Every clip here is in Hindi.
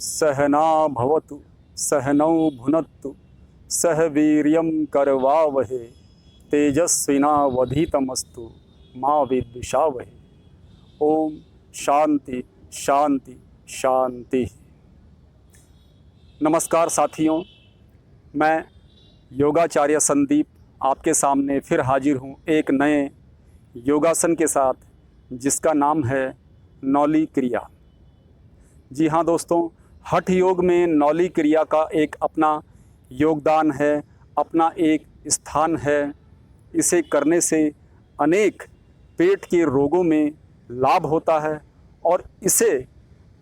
सहना भवतु सहनौ भुनत्तु सह वीर्यं करवावहे तेजस्विनावधीतमस्तु मा विद्विषावहे। ओम शांति शांति शांति। नमस्कार साथियों, मैं योगाचार्य संदीप आपके सामने फिर हाजिर हूँ एक नए योगासन के साथ, जिसका नाम है नौली क्रिया। जी हाँ दोस्तों, हठ योग में नौली क्रिया का एक अपना योगदान है, अपना एक स्थान है। इसे करने से अनेक पेट के रोगों में लाभ होता है और इसे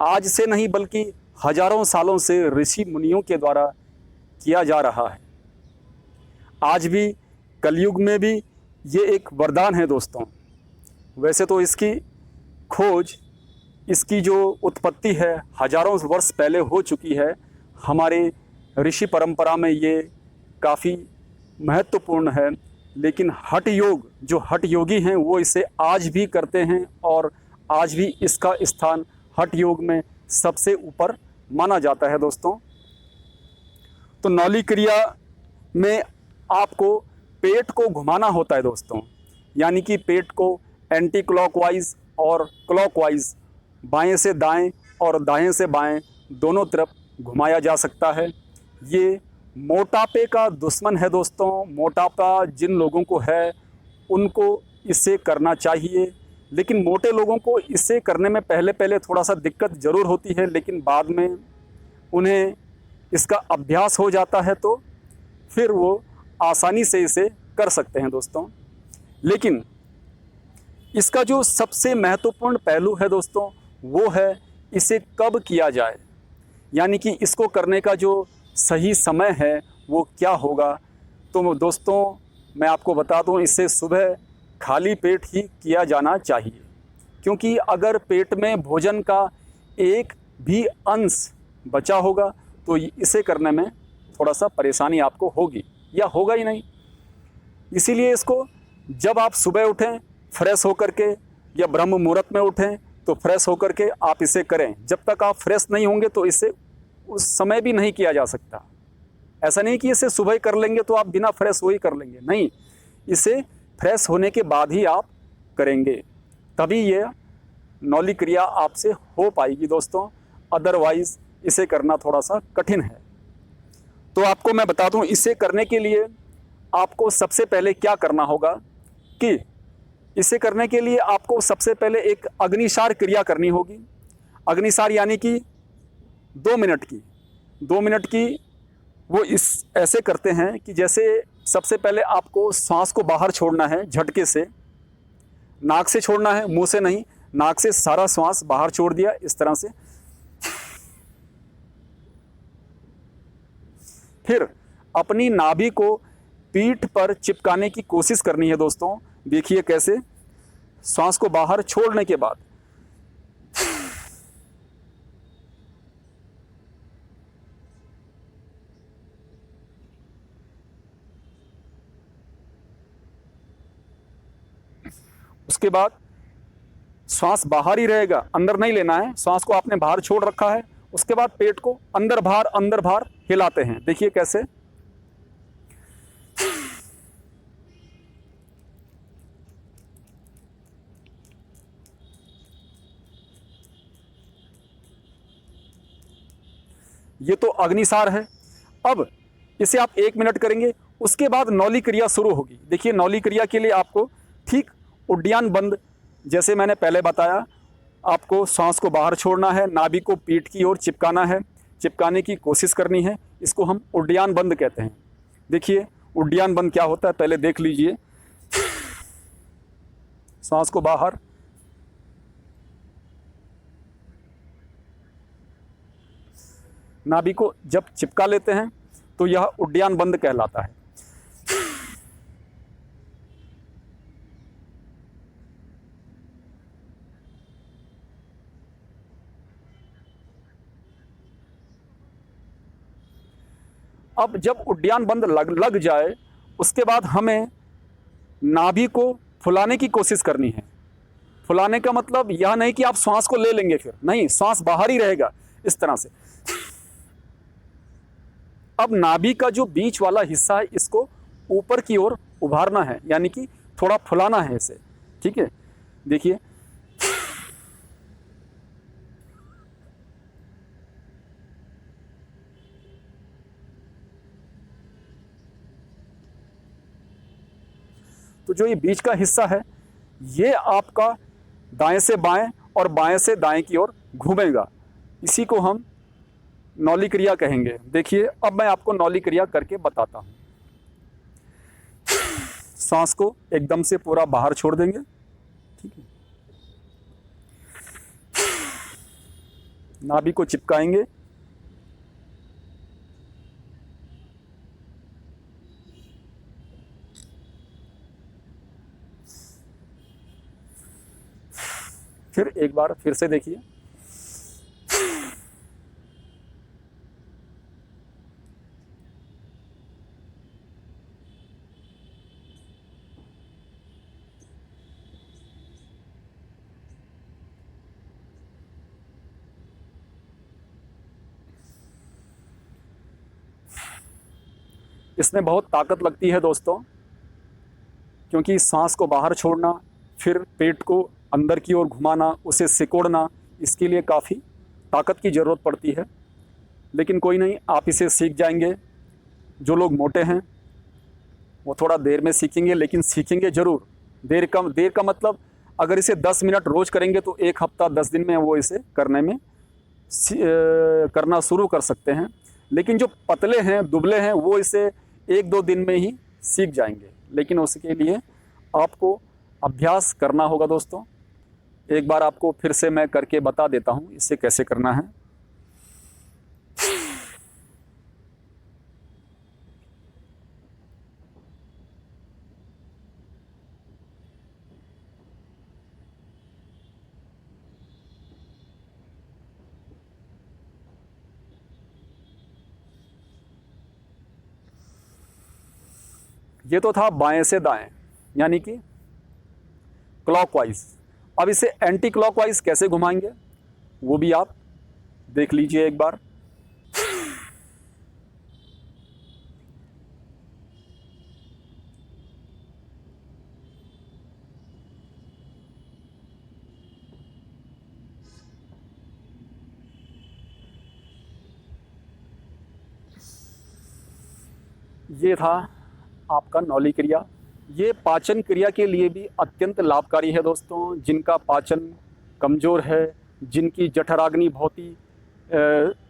आज से नहीं बल्कि हजारों सालों से ऋषि मुनियों के द्वारा किया जा रहा है। आज भी कलयुग में भी ये एक वरदान है दोस्तों। वैसे तो इसकी खोज, इसकी जो उत्पत्ति है हजारों वर्ष पहले हो चुकी है। हमारे ऋषि परंपरा में ये काफ़ी महत्वपूर्ण है, लेकिन हठ योग, जो हठ योगी हैं वो इसे आज भी करते हैं और आज भी इसका स्थान हठ योग में सबसे ऊपर माना जाता है दोस्तों। तो नौली क्रिया में आपको पेट को घुमाना होता है दोस्तों, यानी कि पेट को एंटी क्लॉकवाइज और क्लॉकवाइज, बाएं से दाएं और दाएं से बाएं दोनों तरफ घुमाया जा सकता है। ये मोटापे का दुश्मन है दोस्तों। मोटापा जिन लोगों को है उनको इसे करना चाहिए, लेकिन मोटे लोगों को इसे करने में पहले थोड़ा सा दिक्कत ज़रूर होती है, लेकिन बाद में उन्हें इसका अभ्यास हो जाता है तो फिर वो आसानी से इसे कर सकते हैं दोस्तों। लेकिन इसका जो सबसे महत्वपूर्ण पहलू है दोस्तों, वो है इसे कब किया जाए, यानी कि इसको करने का जो सही समय है वो क्या होगा। तो दोस्तों मैं आपको बता दूं, इससे सुबह खाली पेट ही किया जाना चाहिए, क्योंकि अगर पेट में भोजन का एक भी अंश बचा होगा तो इसे करने में थोड़ा सा परेशानी आपको होगी या होगा ही नहीं। इसीलिए इसको जब आप सुबह उठें फ्रेश होकर के, या ब्रह्म मुहूर्त में उठें तो फ्रेश होकर के आप इसे करें। जब तक आप फ्रेश नहीं होंगे तो इसे उस समय भी नहीं किया जा सकता। ऐसा नहीं कि इसे सुबह कर लेंगे तो आप बिना फ्रेश हो ही कर लेंगे, नहीं, इसे फ्रेश होने के बाद ही आप करेंगे, तभी ये नौली क्रिया आपसे हो पाएगी दोस्तों। अदरवाइज़ इसे करना थोड़ा सा कठिन है। तो आपको मैं बता दूं, इसे करने के लिए आपको सबसे पहले क्या करना होगा कि इसे करने के लिए आपको सबसे पहले एक अग्निसार क्रिया करनी होगी। अग्निसार यानी कि 2 मिनट की वो इस ऐसे करते हैं कि जैसे सबसे पहले आपको सांस को बाहर छोड़ना है झटके से, नाक से छोड़ना है, मुंह से नहीं, नाक से सारा सांस बाहर छोड़ दिया इस तरह से। फिर अपनी नाभि को पीठ पर चिपकाने की कोशिश करनी है दोस्तों। देखिए कैसे, सांस को बाहर छोड़ने के बाद उसके बाद श्वास बाहर ही रहेगा, अंदर नहीं लेना है। श्वास को आपने बाहर छोड़ रखा है, उसके बाद पेट को अंदर बाहर हिलाते हैं। देखिए कैसे, ये तो अग्निसार है। अब इसे आप 1 मिनट करेंगे, उसके बाद नौली क्रिया शुरू होगी। देखिए नौली क्रिया के लिए आपको ठीक उड्डयन बंद, जैसे मैंने पहले बताया, आपको सांस को बाहर छोड़ना है, नाभि को पीठ की ओर चिपकाना है, चिपकाने की कोशिश करनी है। इसको हम उड्डयन बंद कहते हैं। देखिए उड्डयन बंद क्या होता है, पहले देख लीजिए। सांस को बाहर, नाभि को जब चिपका लेते हैं तो यह उड्डयन बंद कहलाता है। अब जब उड्डयन बंद लग जाए, उसके बाद हमें नाभि को फुलाने की कोशिश करनी है। फुलाने का मतलब यह नहीं कि आप श्वास को ले लेंगे, फिर नहीं, श्वास बाहर ही रहेगा, इस तरह से। अब नाभि का जो बीच वाला हिस्सा है इसको ऊपर की ओर उभारना है, यानी कि थोड़ा फुलाना है इसे। ठीक है, देखिए तो जो ये बीच का हिस्सा है ये आपका दाएं से बाएं और बाएं से दाएं की ओर घूमेगा। इसी को हम नौली क्रिया कहेंगे। देखिए अब मैं आपको नौली क्रिया करके बताता हूं। सांस को एकदम से पूरा बाहर छोड़ देंगे। ठीक है, नाभि को चिपकाएंगे। फिर एक बार फिर से देखिए। इसमें बहुत ताकत लगती है दोस्तों, क्योंकि सांस को बाहर छोड़ना, फिर पेट को अंदर की ओर घुमाना, उसे सिकोड़ना, इसके लिए काफ़ी ताकत की ज़रूरत पड़ती है। लेकिन कोई नहीं, आप इसे सीख जाएंगे। जो लोग मोटे हैं वो थोड़ा देर में सीखेंगे, लेकिन सीखेंगे ज़रूर। देर का मतलब अगर इसे 10 मिनट रोज़ करेंगे तो 1 हफ्ता 10 दिन में वो इसे करने में करना शुरू कर सकते हैं। लेकिन जो पतले हैं, दुबले हैं, वो इसे 1-2 दिन में ही सीख जाएंगे। लेकिन उसके लिए आपको अभ्यास करना होगा दोस्तों। एक बार आपको फिर से मैं करके बता देता हूँ इसे कैसे करना है। ये तो था बाएं से दाएं, यानी कि क्लॉकवाइज। अब इसे एंटी क्लॉकवाइज कैसे घुमाएंगे वो भी आप देख लीजिए एक बार। ये था आपका नौली क्रिया। ये पाचन क्रिया के लिए भी अत्यंत लाभकारी है दोस्तों। जिनका पाचन कमज़ोर है, जिनकी जठराग्नि बहुत ही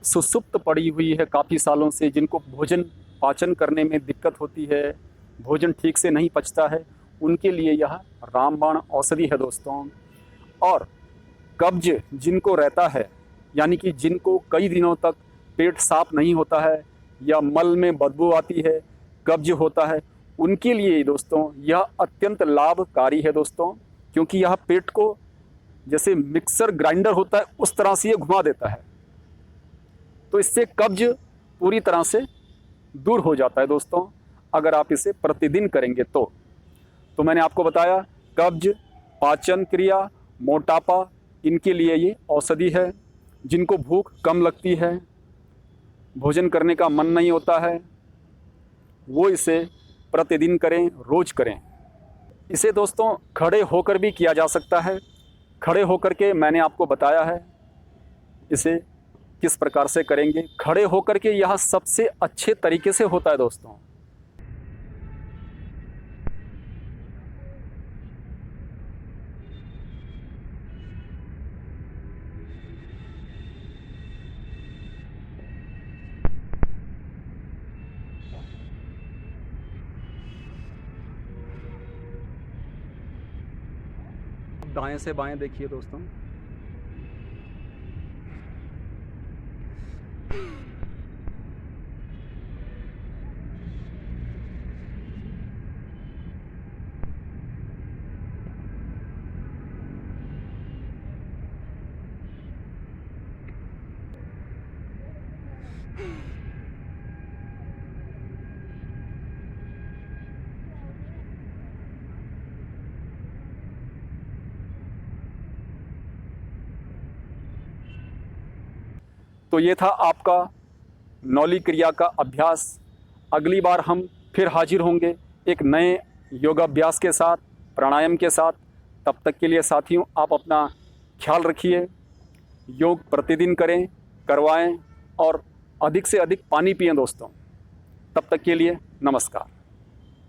सुसुप्त पड़ी हुई है काफ़ी सालों से, जिनको भोजन पाचन करने में दिक्कत होती है, भोजन ठीक से नहीं पचता है, उनके लिए यह रामबाण औषधि है दोस्तों। और कब्ज जिनको रहता है, यानी कि जिनको कई दिनों तक पेट साफ नहीं होता है या मल में बदबू आती है, कब्ज होता है, उनके लिए दोस्तों यह अत्यंत लाभकारी है दोस्तों। क्योंकि यह पेट को जैसे मिक्सर ग्राइंडर होता है उस तरह से ये घुमा देता है, तो इससे कब्ज पूरी तरह से दूर हो जाता है दोस्तों, अगर आप इसे प्रतिदिन करेंगे तो मैंने आपको बताया कब्ज, पाचन क्रिया, मोटापा, इनके लिए ये औषधि है। जिनको भूख कम लगती है, भोजन करने का मन नहीं होता है, वो इसे प्रतिदिन करें, रोज़ करें। इसे दोस्तों खड़े होकर भी किया जा सकता है। खड़े होकर के मैंने आपको बताया है इसे किस प्रकार से करेंगे। खड़े होकर के यह सबसे अच्छे तरीके से होता है दोस्तों। दाएं से बाएं देखिए दोस्तों। तो ये था आपका नौली क्रिया का अभ्यास। अगली बार हम फिर हाजिर होंगे एक नए योगाभ्यास के साथ, प्राणायाम के साथ। तब तक के लिए साथियों, आप अपना ख्याल रखिए। योग प्रतिदिन करें, करवाएं और अधिक से अधिक पानी पिएं दोस्तों। तब तक के लिए नमस्कार।